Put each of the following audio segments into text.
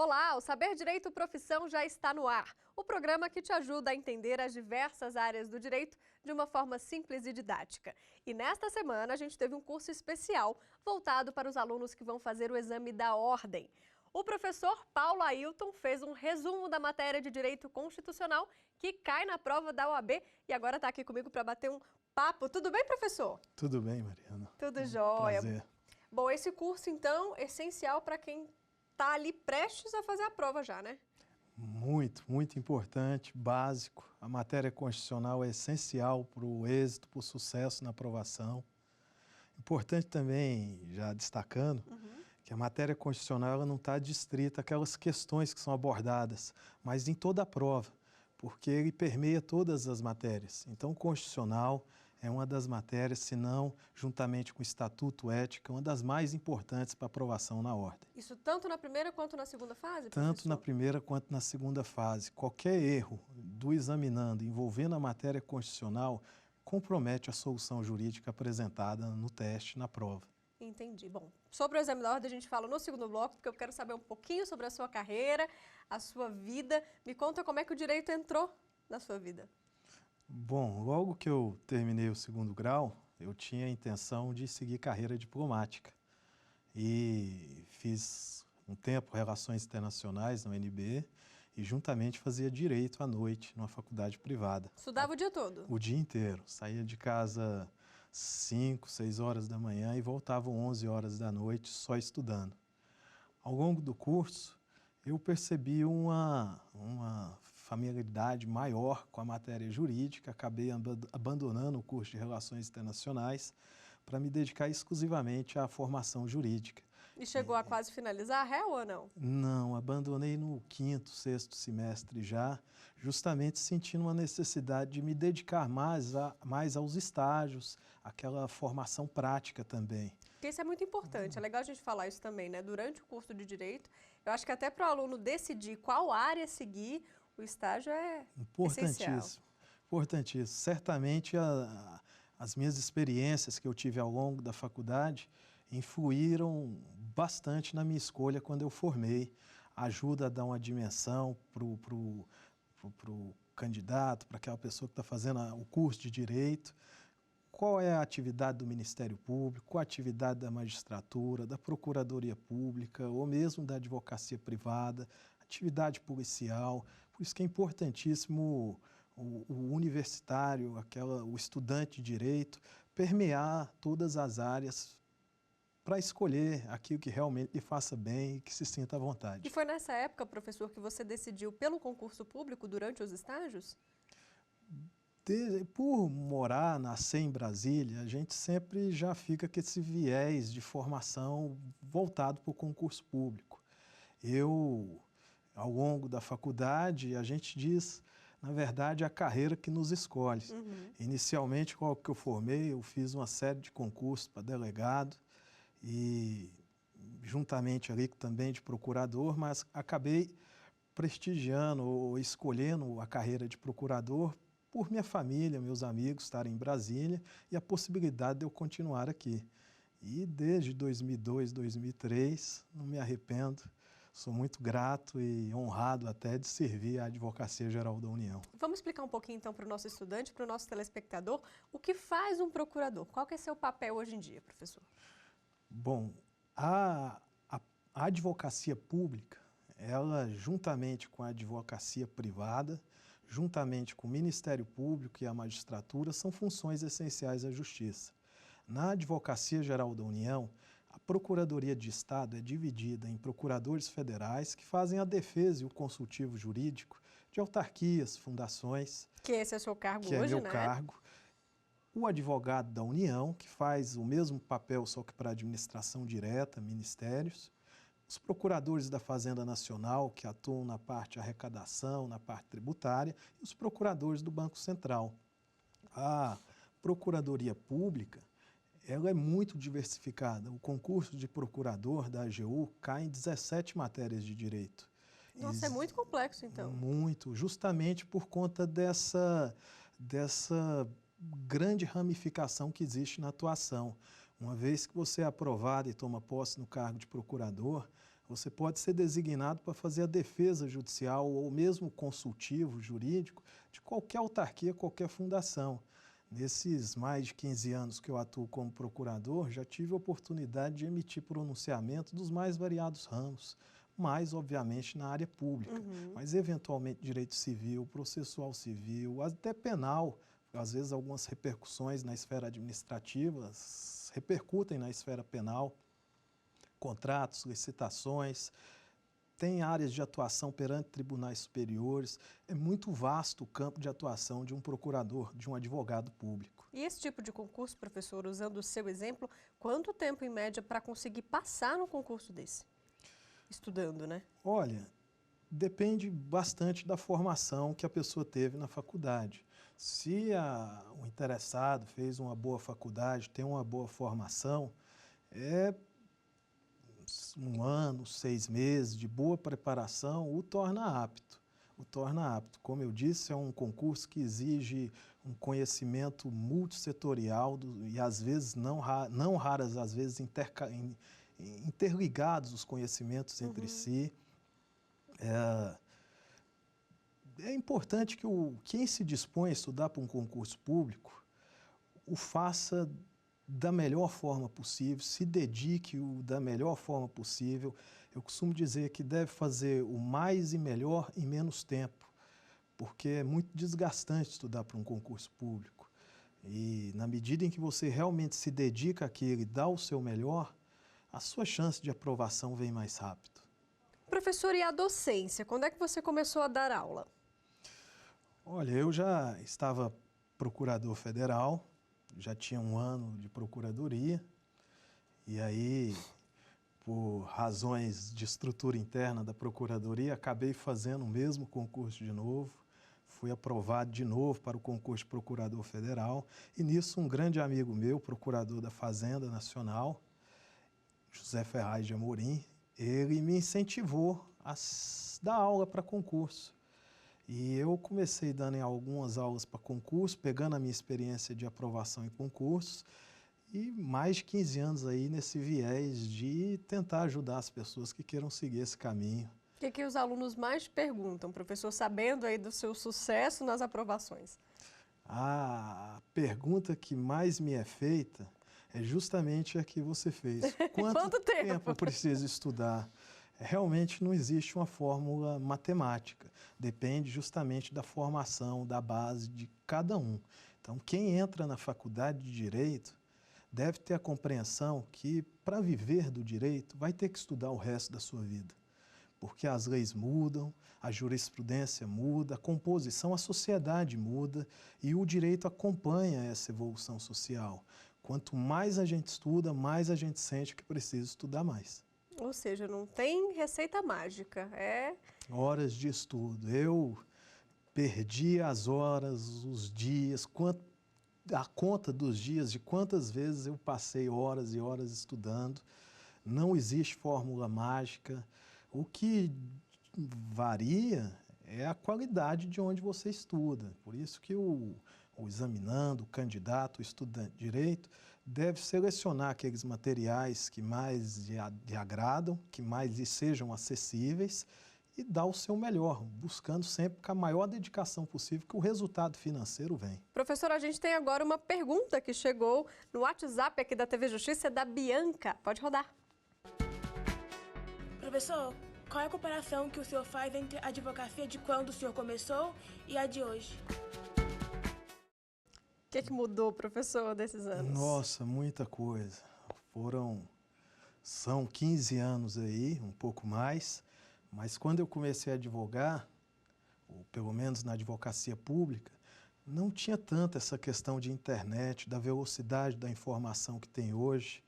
Olá, o Saber Direito Profissão já está no ar. O programa que te ajuda a entender as diversas áreas do direito de uma forma simples e didática. E nesta semana a gente teve um curso especial voltado para os alunos que vão fazer o exame da ordem. O professor Paulo Ailton fez um resumo da matéria de Direito Constitucional que cai na prova da OAB e agora está aqui comigo para bater um papo. Tudo bem, professor? Tudo bem, Mariana. Tudo jóia. Prazer. Bom, esse curso, então, é essencial para quem está ali prestes a fazer a prova já, né? Muito importante, básico. A matéria constitucional é essencial para o êxito, para o sucesso na aprovação. Importante também, já destacando, que a matéria constitucional ela não está adstrita àquelas questões que são abordadas, mas em toda a prova, porque ele permeia todas as matérias. Então, o constitucional é uma das matérias, se não, juntamente com o Estatuto Ética, uma das mais importantes para aprovação na ordem. Isso tanto na primeira quanto na segunda fase, Tanto professor? na primeira quanto na segunda fase. Qualquer erro do examinando envolvendo a matéria constitucional compromete a solução jurídica apresentada no teste, na prova. Entendi. Bom, sobre o exame da ordem a gente fala no segundo bloco, porque eu quero saber um pouquinho sobre a sua carreira, a sua vida. Me conta como é que o direito entrou na sua vida. Bom, logo que eu terminei o segundo grau, eu tinha a intenção de seguir carreira diplomática. E fiz um tempo Relações Internacionais na UNB e juntamente fazia Direito à noite numa faculdade privada. Estudava o dia todo? O dia inteiro. Saía de casa 5, 6 horas da manhã e voltava 11 horas da noite só estudando. Ao longo do curso, eu percebi uma familiaridade maior com a matéria jurídica, acabei abandonando o curso de Relações Internacionais para me dedicar exclusivamente à formação jurídica. E chegou a quase finalizar a réu ou não? Não, abandonei no quinto, sexto semestre já, justamente sentindo uma necessidade de me dedicar mais aos estágios, aquela formação prática também. Porque isso é muito importante, é legal a gente falar isso também, né? Durante o curso de Direito, eu acho que até para o aluno decidir qual área seguir, o estágio é essencial. Importantíssimo. Certamente as minhas experiências que eu tive ao longo da faculdade influíram bastante na minha escolha quando eu formei. Ajuda a dar uma dimensão para o candidato, para aquela pessoa que está fazendo o curso de Direito. Qual é a atividade do Ministério Público, qual a atividade da magistratura, da Procuradoria Pública ou mesmo da advocacia privada, atividade policial. Por isso que é importantíssimo o universitário, o estudante de Direito, permear todas as áreas para escolher aquilo que realmente lhe faça bem e que se sinta à vontade. E foi nessa época, professor, que você decidiu pelo concurso público durante os estágios? Por morar, nascer em Brasília, a gente sempre já fica com esse viés de formação voltado para o concurso público. Ao longo da faculdade, a gente diz, na verdade, a carreira que nos escolhe. Inicialmente, qual que eu formei, eu fiz uma série de concursos para delegado e juntamente ali também de procurador, mas acabei prestigiando ou escolhendo a carreira de procurador por minha família, meus amigos estarem em Brasília e a possibilidade de eu continuar aqui. E desde 2002, 2003, não me arrependo, sou muito grato e honrado até de servir a Advocacia Geral da União. Vamos explicar um pouquinho então para o nosso estudante, para o nosso telespectador, o que faz um procurador? Qual que é seu papel hoje em dia, professor? Bom, a advocacia pública, ela juntamente com a advocacia privada, juntamente com o Ministério Público e a magistratura, são funções essenciais à Justiça. Na Advocacia Geral da União, a Procuradoria de Estado é dividida em procuradores federais que fazem a defesa e o consultivo jurídico de autarquias, fundações. Que esse é o seu cargo hoje, né? Que é meu né? cargo. O advogado da União, que faz o mesmo papel, só que para administração direta, ministérios. Os procuradores da Fazenda Nacional, que atuam na parte de arrecadação, na parte tributária, e os procuradores do Banco Central. A Procuradoria Pública, ela é muito diversificada. O concurso de procurador da AGU cai em 17 matérias de direito. Nossa, é muito complexo, então. Muito, justamente por conta dessa grande ramificação que existe na atuação. Uma vez que você é aprovado e toma posse no cargo de procurador, você pode ser designado para fazer a defesa judicial ou mesmo consultivo jurídico de qualquer autarquia, qualquer fundação. Nesses mais de 15 anos que eu atuo como procurador, já tive a oportunidade de emitir pronunciamento dos mais variados ramos, mais, obviamente, na área pública, mas, eventualmente, direito civil, processual civil, até penal. Às vezes, algumas repercussões na esfera administrativa repercutem na esfera penal, contratos, licitações, tem áreas de atuação perante tribunais superiores. É muito vasto o campo de atuação de um procurador, de um advogado público. E esse tipo de concurso, professor, usando o seu exemplo, quanto tempo, em média, para conseguir passar num concurso desse? Estudando, né? Olha, depende bastante da formação que a pessoa teve na faculdade. Se o interessado fez uma boa faculdade, tem uma boa formação, é 1 ano, 6 meses de boa preparação o torna apto. O torna apto. Como eu disse, é um concurso que exige um conhecimento multissetorial e, às vezes, não raras, às vezes, interligados os conhecimentos entre si. É importante que quem se dispõe a estudar para um concurso público o faça da melhor forma possível, se dedique da melhor forma possível. Eu costumo dizer que deve fazer o mais e melhor em menos tempo, porque é muito desgastante estudar para um concurso público. E, na medida em que você realmente se dedica àquilo e dá o seu melhor, a sua chance de aprovação vem mais rápido. Professor, e a docência? Quando é que você começou a dar aula? Olha, eu já estava procurador federal, já tinha 1 ano de procuradoria, e aí, por razões de estrutura interna da procuradoria, acabei fazendo o mesmo concurso de novo, fui aprovado de novo para o concurso de procurador federal, e nisso um grande amigo meu, procurador da Fazenda Nacional, José Ferraz de Amorim, ele me incentivou a dar aula para concurso. E eu comecei dando algumas aulas para concurso, pegando a minha experiência de aprovação em concursos, e mais de 15 anos aí nesse viés de tentar ajudar as pessoas que queiram seguir esse caminho. O que os alunos mais perguntam, professor, sabendo aí do seu sucesso nas aprovações? A pergunta que mais me é feita é justamente a que você fez. Quanto tempo eu preciso estudar? Realmente não existe uma fórmula matemática, depende justamente da formação, da base de cada um. Então, quem entra na faculdade de Direito deve ter a compreensão que, para viver do direito, vai ter que estudar o resto da sua vida. Porque as leis mudam, a jurisprudência muda, a composição, a sociedade muda e o direito acompanha essa evolução social. Quanto mais a gente estuda, mais a gente sente que precisa estudar mais. Ou seja, não tem receita mágica, é... Horas de estudo. Eu perdi as horas, os dias, a conta dos dias de quantas vezes eu passei horas e horas estudando. Não existe fórmula mágica. O que varia é a qualidade de onde você estuda. Por isso que o examinando, o candidato, o estudante de direito, deve selecionar aqueles materiais que mais lhe agradam, que mais lhe sejam acessíveis e dar o seu melhor, buscando sempre com a maior dedicação possível que o resultado financeiro vem. Professor, a gente tem agora uma pergunta que chegou no WhatsApp aqui da TV Justiça, da Bianca. Pode rodar. Professor, qual é a comparação que o senhor faz entre a advocacia de quando o senhor começou e a de hoje? O que mudou, professor, desses anos? Nossa, muita coisa. São 15 anos aí, um pouco mais, mas quando eu comecei a advogar, ou pelo menos na advocacia pública, não tinha tanto essa questão de internet, da velocidade da informação que tem hoje.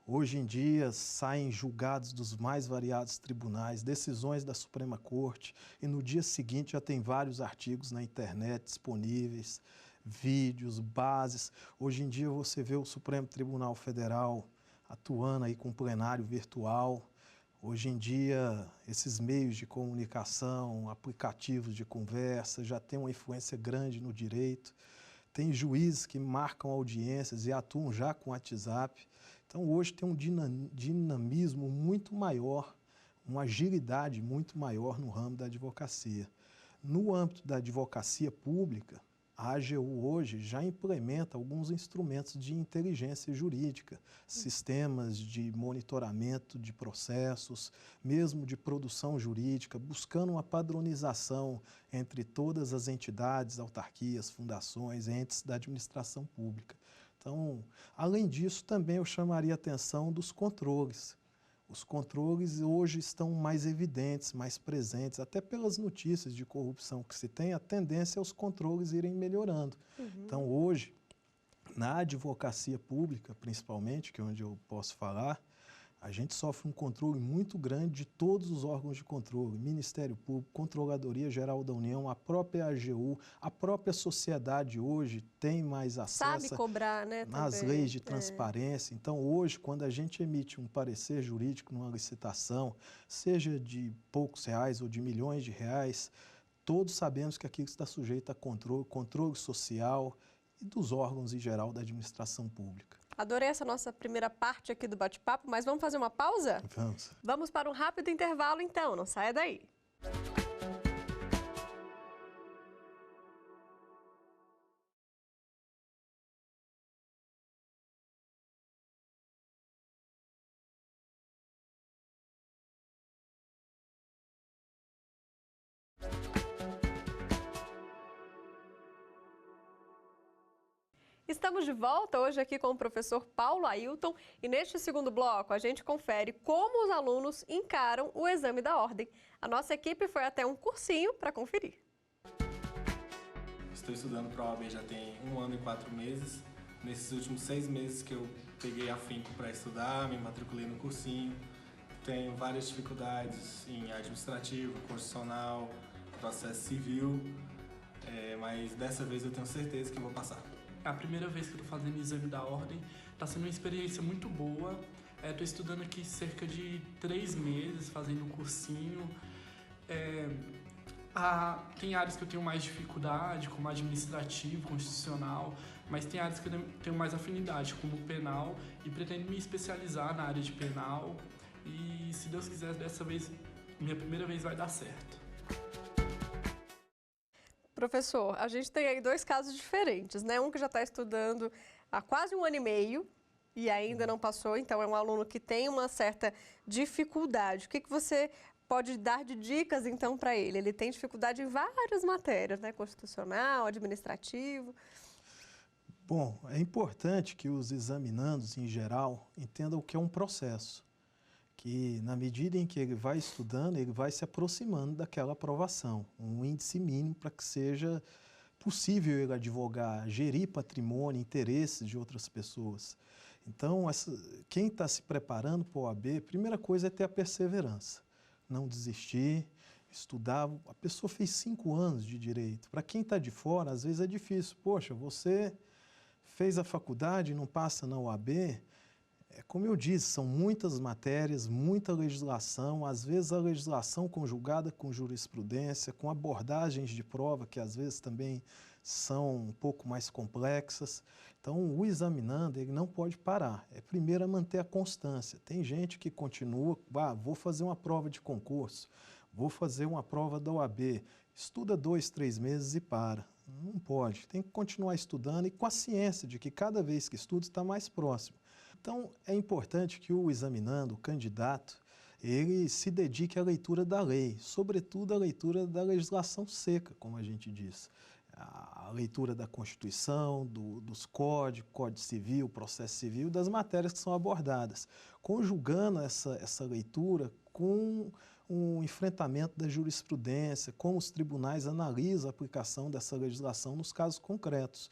Hoje em dia saem julgados dos mais variados tribunais, decisões da Suprema Corte, e no dia seguinte já tem vários artigos na internet disponíveis, vídeos, bases. Hoje em dia você vê o Supremo Tribunal Federal atuando aí com plenário virtual. Hoje em dia, esses meios de comunicação, aplicativos de conversa, já têm uma influência grande no direito. Tem juízes que marcam audiências e atuam já com WhatsApp. Então, hoje tem um dinamismo muito maior, uma agilidade muito maior no ramo da advocacia. No âmbito da advocacia pública, a AGU hoje já implementa alguns instrumentos de inteligência jurídica, sistemas de monitoramento de processos, mesmo de produção jurídica, buscando uma padronização entre todas as entidades, autarquias, fundações, entes da administração pública. Então, além disso, também eu chamaria a atenção dos controles. Os controles hoje estão mais evidentes, mais presentes, até pelas notícias de corrupção que se tem, a tendência é os controles irem melhorando. Então, hoje, na advocacia pública, principalmente, que é onde eu posso falar, a gente sofre um controle muito grande de todos os órgãos de controle, Ministério Público, Controladoria Geral da União, a própria AGU, a própria sociedade hoje tem mais acesso Sabe cobrar, né, às também. leis de transparência. Então, hoje, quando a gente emite um parecer jurídico numa licitação, seja de poucos reais ou de milhões de reais, todos sabemos que aquilo está sujeito a controle social e dos órgãos em geral da administração pública. Adorei essa nossa primeira parte aqui do bate-papo, mas vamos fazer uma pausa? Vamos. Vamos para um rápido intervalo, então. Não saia daí. Estamos de volta hoje aqui com o professor Paulo Ailton e neste segundo bloco a gente confere como os alunos encaram o exame da ordem. A nossa equipe foi até um cursinho para conferir. Estou estudando para a OAB já tem 1 ano e 4 meses. Nesses últimos 6 meses que eu peguei afinco para estudar, me matriculei no cursinho. Tenho várias dificuldades em administrativo, constitucional, processo civil, mas dessa vez eu tenho certeza que eu vou passar. É a primeira vez que eu estou fazendo o exame da ordem, está sendo uma experiência muito boa. Estou estudando aqui cerca de 3 meses, fazendo um cursinho. Tem áreas que eu tenho mais dificuldade, como administrativo, constitucional, mas tem áreas que eu tenho mais afinidade, como penal, e pretendo me especializar na área de penal. E se Deus quiser, dessa vez, minha primeira vez vai dar certo. Professor, a gente tem aí 2 casos diferentes, né? Um que já está estudando há quase 1 ano e meio e ainda não passou, então é um aluno que tem uma certa dificuldade. O que você pode dar de dicas, então, para ele? Ele tem dificuldade em várias matérias, né? Constitucional, administrativo. Bom, é importante que os examinandos, em geral, entendam o que é um processo. Que, na medida em que ele vai estudando, ele vai se aproximando daquela aprovação, um índice mínimo para que seja possível ele advogar, gerir patrimônio, interesses de outras pessoas. Então, quem está se preparando para o OAB, a primeira coisa é ter a perseverança, não desistir, estudar. A pessoa fez 5 anos de direito. Para quem está de fora, às vezes é difícil. Poxa, você fez a faculdade e não passa na OAB. Como eu disse, são muitas matérias, muita legislação, às vezes a legislação conjugada com jurisprudência, com abordagens de prova que às vezes também são um pouco mais complexas. Então, o examinando, ele não pode parar. Primeiro, manter a constância. Tem gente que continua, vou fazer uma prova de concurso, vou fazer uma prova da OAB, estuda 2, 3 meses e para. Não pode, tem que continuar estudando e com a ciência de que cada vez que estuda está mais próximo. Então, é importante que o examinando, o candidato, ele se dedique à leitura da lei, sobretudo à leitura da legislação seca, como a gente diz. A leitura da Constituição, dos códigos, Código Civil, Processo Civil, das matérias que são abordadas, conjugando essa leitura com um enfrentamento da jurisprudência, como os tribunais analisam a aplicação dessa legislação nos casos concretos.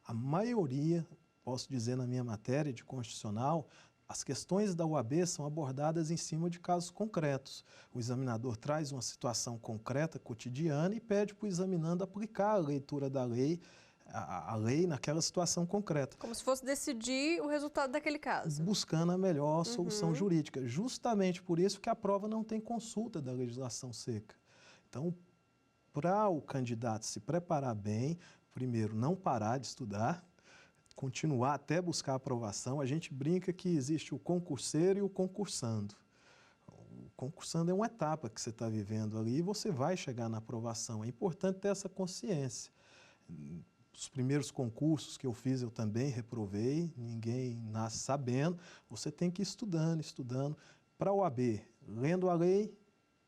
A maioria, posso dizer na minha matéria de constitucional, as questões da UAB são abordadas em cima de casos concretos. O examinador traz uma situação concreta, cotidiana, e pede para o examinando aplicar a leitura da lei, a lei naquela situação concreta. Como se fosse decidir o resultado daquele caso. Buscando a melhor solução jurídica. Justamente por isso que a prova não tem consulta da legislação seca. Então, para o candidato se preparar bem, primeiro, não parar de estudar, continuar até buscar a aprovação. A gente brinca que existe o concurseiro e o concursando. O concursando é uma etapa que você está vivendo ali e você vai chegar na aprovação. É importante ter essa consciência. Os primeiros concursos que eu fiz, eu também reprovei, ninguém nasce sabendo. Você tem que ir estudando, estudando. Para a OAB, lendo a lei,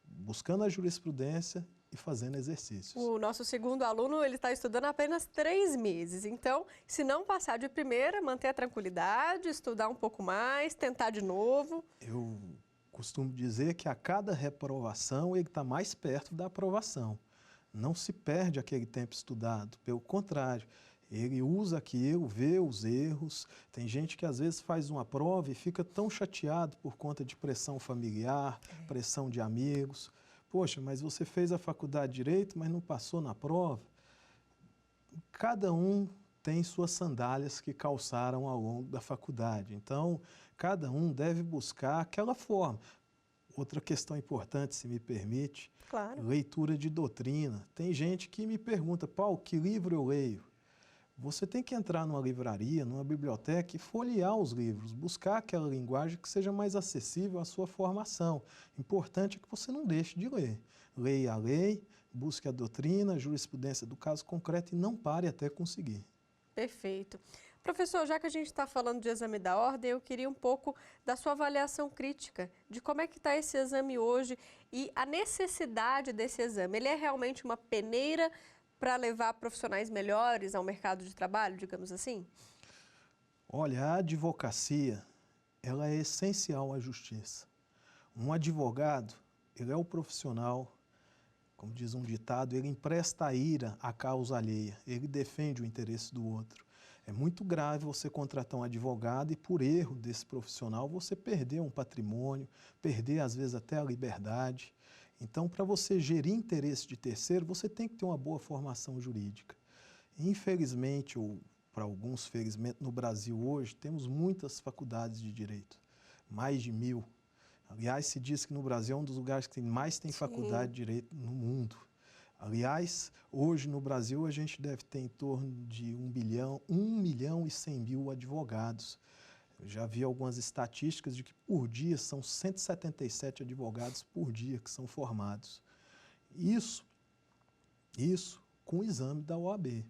buscando a jurisprudência e fazendo exercícios. O nosso segundo aluno, ele está estudando apenas 3 meses. Então, se não passar de primeira, manter a tranquilidade, estudar um pouco mais, tentar de novo. Eu costumo dizer que a cada reprovação, ele está mais perto da aprovação. Não se perde aquele tempo estudado, pelo contrário, ele usa aquilo, vê os erros. Tem gente que às vezes faz uma prova e fica tão chateado por conta de pressão familiar, pressão de amigos. Poxa, mas você fez a faculdade de Direito, mas não passou na prova. Cada um tem suas sandálias que calçaram ao longo da faculdade. Então, cada um deve buscar aquela forma. Outra questão importante, se me permite, Claro. leitura de doutrina. Tem gente que me pergunta, Paulo, que livro eu leio? Você tem que entrar numa livraria, numa biblioteca e folhear os livros, buscar aquela linguagem que seja mais acessível à sua formação. Importante é que você não deixe de ler. Leia a lei, busque a doutrina, a jurisprudência do caso concreto e não pare até conseguir. Perfeito. Professor, já que a gente está falando de exame da ordem, eu queria um pouco da sua avaliação crítica, de como é que está esse exame hoje e a necessidade desse exame. Ele é realmente uma peneira para levar profissionais melhores ao mercado de trabalho, digamos assim? Olha, a advocacia, ela é essencial à justiça. Um advogado, ele é o profissional, como diz um ditado, ele empresta a ira à causa alheia, ele defende o interesse do outro. É muito grave você contratar um advogado e, por erro desse profissional, você perder um patrimônio, perder, às vezes, até a liberdade. Então, para você gerir interesse de terceiro, você tem que ter uma boa formação jurídica. Infelizmente, ou para alguns, felizmente, no Brasil hoje, temos muitas faculdades de direito, mais de 1000. Aliás, se diz que no Brasil é um dos lugares que mais tem faculdade de direito no mundo. Aliás, hoje no Brasil a gente deve ter em torno de 1 milhão e 100 mil advogados. Eu já vi algumas estatísticas de que por dia são 177 advogados por dia que são formados. Isso com o exame da OAB.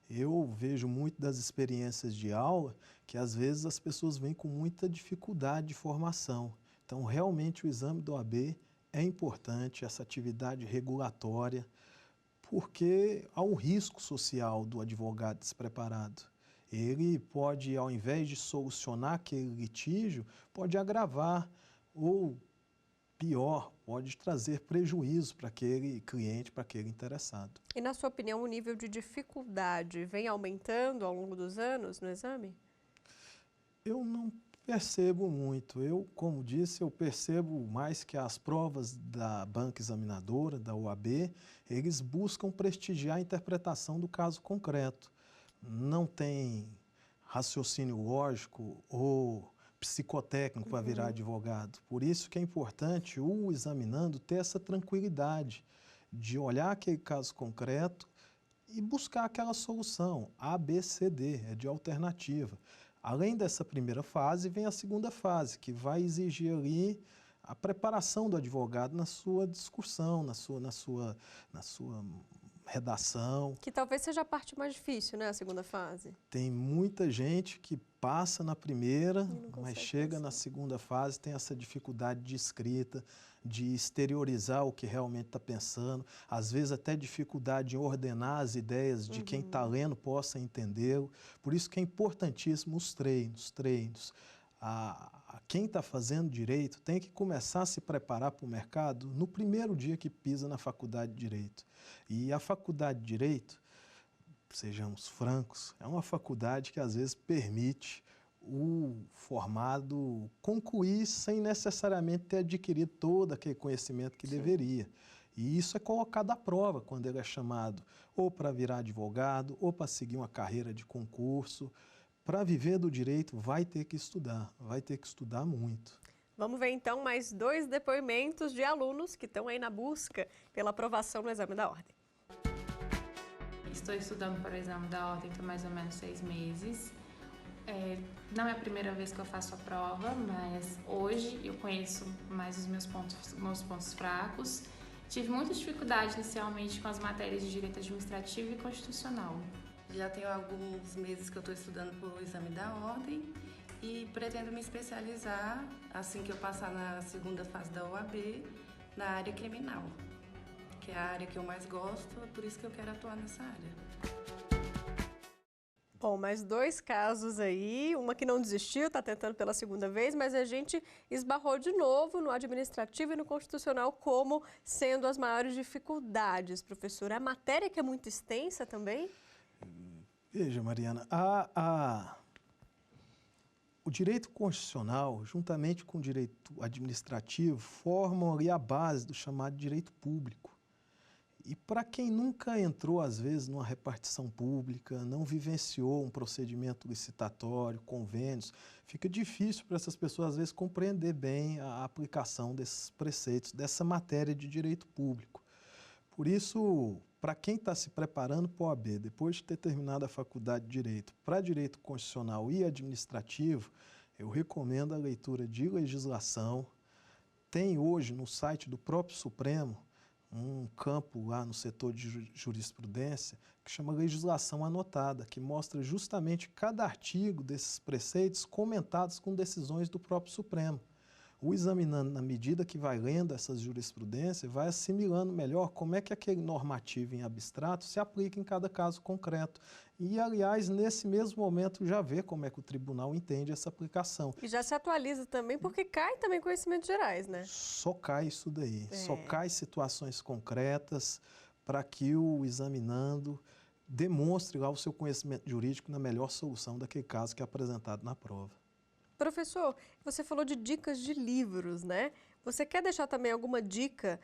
Eu vejo muito das experiências de aula que às vezes as pessoas vêm com muita dificuldade de formação. Então, realmente o exame da OAB é importante, essa atividade regulatória, porque há um risco social do advogado despreparado. Ele pode, ao invés de solucionar aquele litígio, pode agravar ou, pior, pode trazer prejuízo para aquele cliente, para aquele interessado. E, na sua opinião, o nível de dificuldade vem aumentando ao longo dos anos no exame? Eu não percebo muito. Eu, como disse, eu percebo mais que as provas da banca examinadora, da OAB, eles buscam prestigiar a interpretação do caso concreto. Não tem raciocínio lógico ou psicotécnico para virar advogado. Por isso que é importante o examinando ter essa tranquilidade de olhar aquele caso concreto e buscar aquela solução, A, B, C, D, é de alternativa. Além dessa primeira fase, vem a segunda fase, que vai exigir ali a preparação do advogado na sua discussão, na sua redação. Que talvez seja a parte mais difícil, né, a segunda fase. Tem muita gente que passa na primeira, mas chega na segunda fase, tem essa dificuldade de escrita, de exteriorizar o que realmente está pensando, às vezes até dificuldade em ordenar as ideias de quem está lendo possa entendê-lo. Por isso que é importantíssimo os treinos. Quem está fazendo direito tem que começar a se preparar para o mercado no primeiro dia que pisa na faculdade de Direito. E a faculdade de Direito, sejamos francos, é uma faculdade que às vezes permite o formado concluir sem necessariamente ter adquirido todo aquele conhecimento que deveria. E isso é colocado à prova quando ele é chamado ou para virar advogado ou para seguir uma carreira de concurso. Para viver do direito, vai ter que estudar muito. Vamos ver então mais 2 depoimentos de alunos que estão aí na busca pela aprovação no exame da ordem. Estou estudando para o exame da ordem há mais ou menos 6 meses. Não é a primeira vez que eu faço a prova, mas hoje eu conheço mais os meus pontos fracos. Tive muita dificuldade inicialmente com as matérias de Direito Administrativo e Constitucional. Já tenho alguns meses que eu estou estudando para o exame da ordem e pretendo me especializar, assim que eu passar na segunda fase da OAB, na área criminal, que é a área que eu mais gosto, por isso que eu quero atuar nessa área. Bom, mais 2 casos aí, uma que não desistiu, está tentando pela segunda vez, mas a gente esbarrou de novo no administrativo e no constitucional como sendo as maiores dificuldades, professora. A matéria que é muito extensa também? Veja, Mariana, o direito constitucional, juntamente com o direito administrativo, formam ali a base do chamado direito público. E para quem nunca entrou, às vezes, numa repartição pública, não vivenciou um procedimento licitatório, convênios, fica difícil para essas pessoas, às vezes, compreender bem a aplicação desses preceitos, dessa matéria de direito público. Por isso, para quem está se preparando para o OAB, depois de ter terminado a faculdade de Direito, para Direito Constitucional e Administrativo, eu recomendo a leitura de legislação. Tem hoje, no site do próprio Supremo, um campo lá no setor de jurisprudência que chama legislação anotada, que mostra justamente cada artigo desses preceitos comentados com decisões do próprio Supremo. O examinando, na medida que vai lendo essas jurisprudências, vai assimilando melhor como é que aquele normativo em abstrato se aplica em cada caso concreto. E, aliás, nesse mesmo momento já vê como é que o tribunal entende essa aplicação. E já se atualiza também, porque cai também conhecimentos gerais, né? Só cai isso daí, só cai situações concretas para que o examinando demonstre lá o seu conhecimento jurídico na melhor solução daquele caso que é apresentado na prova. Professor, você falou de dicas de livros, né? Você quer deixar também alguma dica?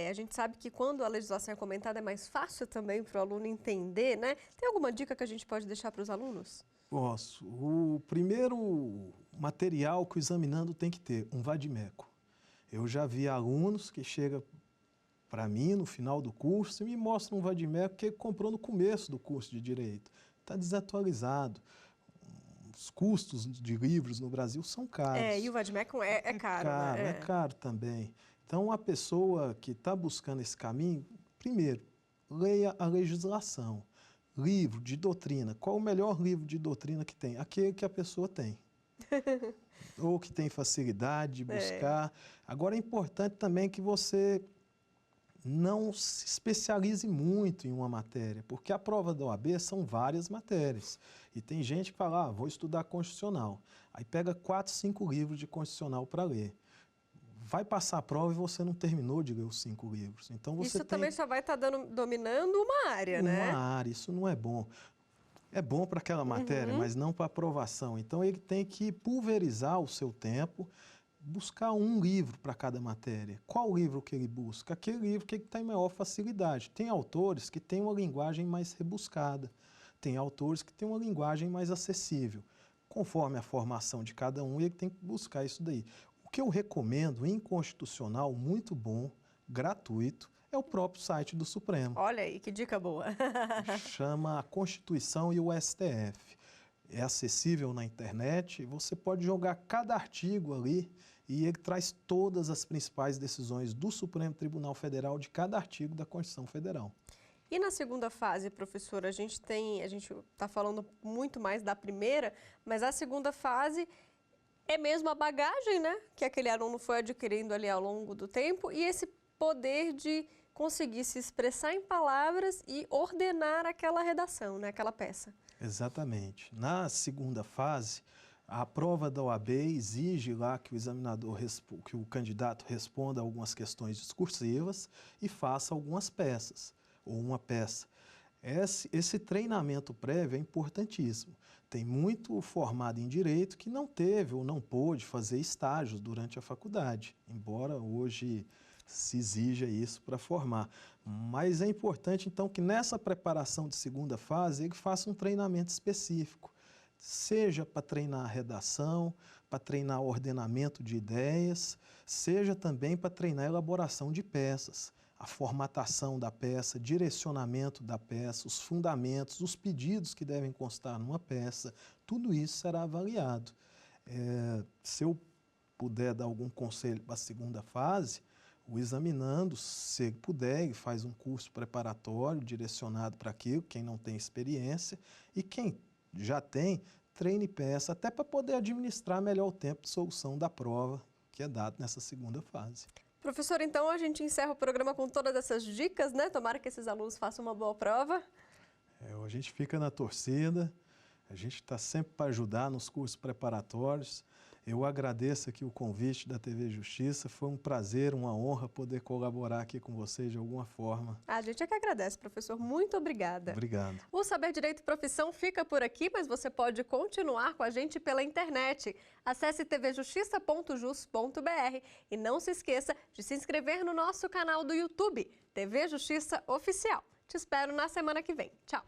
A gente sabe que quando a legislação é comentada é mais fácil também para o aluno entender, né? Tem alguma dica que a gente pode deixar para os alunos? Posso. O primeiro material que o examinando tem que ter, um vade-mecum. Eu já vi alunos que chegam para mim no final do curso e me mostram um vade-mecum que ele comprou no começo do curso de Direito. Está desatualizado. Os custos de livros no Brasil são caros. E o vade-mecum é caro, né? É caro também. Então, a pessoa que está buscando esse caminho, primeiro, leia a legislação. Livro de doutrina. Qual o melhor livro de doutrina que tem? Aquele que a pessoa tem. Ou que tem facilidade de buscar. Agora, é importante também que você não se especialize muito em uma matéria, porque a prova da OAB são várias matérias. E tem gente que fala, vou estudar Constitucional. Aí pega 4, 5 livros de Constitucional para ler. Vai passar a prova e você não terminou de ler os 5 livros. Então você também só vai estar dominando uma área, né? Uma área, isso não é bom. É bom para aquela matéria, mas não para aprovação. Então ele tem que pulverizar o seu tempo, buscar um livro para cada matéria. Qual livro que ele busca? Aquele livro que tem maior facilidade. Tem autores que têm uma linguagem mais rebuscada. Tem autores que têm uma linguagem mais acessível. Conforme a formação de cada um, ele tem que buscar isso daí. O que eu recomendo em constitucional, muito bom, gratuito, é o próprio site do Supremo. Olha aí, que dica boa. Chama a Constituição e o STF. É acessível na internet, você pode jogar cada artigo ali e ele traz todas as principais decisões do Supremo Tribunal Federal de cada artigo da Constituição Federal. E na segunda fase, professora, a gente está falando muito mais da primeira, mas a segunda fase é mesmo a bagagem, né, que aquele aluno foi adquirindo ali ao longo do tempo e esse poder de conseguir se expressar em palavras e ordenar aquela redação, né, aquela peça. Exatamente. Na segunda fase, a prova da OAB exige lá que o examinador, que o candidato responda algumas questões discursivas e faça algumas peças, ou uma peça. Esse treinamento prévio é importantíssimo. Tem muito formado em Direito que não teve ou não pôde fazer estágios durante a faculdade, embora hoje se exija isso para formar. Mas é importante, então, que nessa preparação de segunda fase ele faça um treinamento específico, seja para treinar a redação, para treinar o ordenamento de ideias, seja também para treinar a elaboração de peças. a formatação da peça, direcionamento da peça, os fundamentos, os pedidos que devem constar numa peça, tudo isso será avaliado. Se eu puder dar algum conselho para a segunda fase, o examinando, se ele puder, ele faz um curso preparatório direcionado para aquilo, quem não tem experiência, e quem já tem, treine peça, até para poder administrar melhor o tempo de solução da prova que é dado nessa segunda fase. Professor, então a gente encerra o programa com todas essas dicas, né? Tomara que esses alunos façam uma boa prova. A gente fica na torcida, a gente está sempre para ajudar nos cursos preparatórios. Eu agradeço aqui o convite da TV Justiça, foi um prazer, uma honra poder colaborar aqui com vocês de alguma forma. A gente é que agradece, professor. Muito obrigada. Obrigado. O Saber Direito e Profissão fica por aqui, mas você pode continuar com a gente pela internet. Acesse tvjustiça.jus.br e não se esqueça de se inscrever no nosso canal do YouTube, TV Justiça Oficial. Te espero na semana que vem. Tchau!